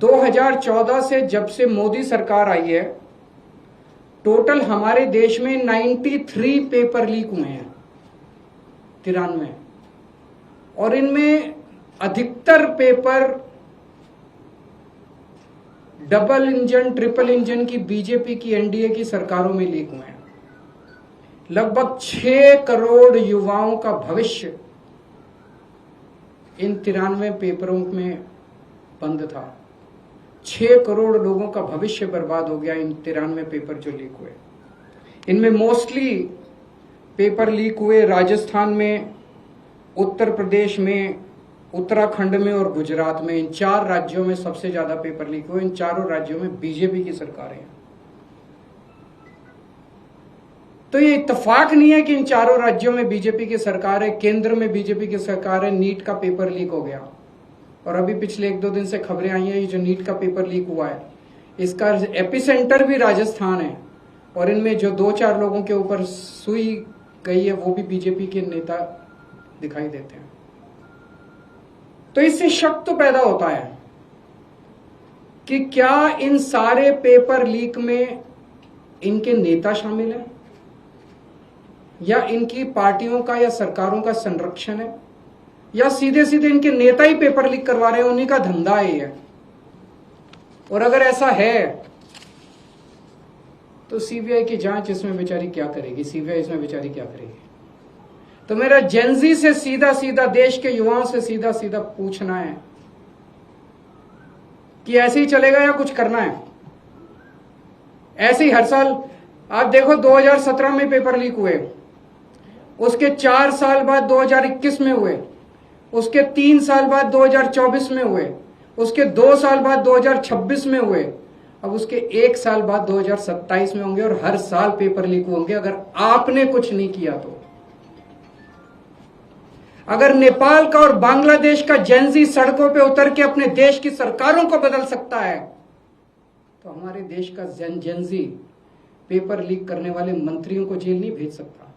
2014 से जब से मोदी सरकार आई है, टोटल हमारे देश में 93 पेपर लीक हुए हैं, 93, और इनमें अधिकतर paper double engine triple engine की बीजेपी की एनडीए की सरकारों में लीक हुए हैं। लगभग 6 करोड़ युवाओं का भविष्य इन 93 पेपरों में बंद था। 6 करोड़ लोगों का भविष्य बर्बाद हो गया इन 93 पेपर जो लीक हुए। इनमें मोस्टली पेपर लीक हुए राजस्थान में, उत्तर प्रदेश में, उत्तराखंड में और गुजरात में। इन 4 राज्यों में सबसे ज्यादा पेपर लीक हुए। इन चारों राज्यों में बीजेपी की सरकारें हैं। तो ये इत्तेफाक नहीं है कि इन चारों राज्यों में बीजेपी की सरकार है, केंद्र में बीजेपी की सरकार है, नीट का पेपर लीक हो गया। और अभी पिछले 1-2 दिन से खबरें आई हैं, ये जो नीट का पेपर लीक हुआ है, इसका एपिसेंटर भी राजस्थान है, और इनमें जो 2-4 लोगों के ऊपर सुई गई है वो भी बीजेपी के नेता दिखाई देते हैं। तो इससे शक तो पैदा होता है कि क्या इन सारे पेपर लीक में इनके नेता शामिल हैं, या इनकी पार्टियों का या सरकारों का संरक्षण है, या सीधे सीधे इनके नेता ही पेपर लीक करवा रहे हैं, उन्हीं का धंधा है। और अगर ऐसा है तो सीबीआई की जांच इसमें बेचारी क्या करेगी, सीबीआई इसमें बेचारी क्या करेगी। तो मेरा जेनजी से सीधा सीधा, देश के युवाओं से सीधा सीधा पूछना है कि ऐसे ही चलेगा या कुछ करना है। ऐसे ही हर साल आप देखो, 2017 में पेपर लीक हुए, उसके 4 साल बाद 2021 में हुए, उसके 3 साल बाद 2024 में हुए, उसके 2 साल बाद 2026 में हुए, अब उसके 1 साल बाद 2027 में होंगे, और हर साल पेपर लीक होंगे अगर आपने कुछ नहीं किया तो। अगर नेपाल का और बांग्लादेश का जेनजी सड़कों पे उतर के अपने देश की सरकारों को बदल सकता है, तो हमारे देश का जेनजी पेपर लीक करने वाले मंत्रियों को जेल नहीं भेज सकता।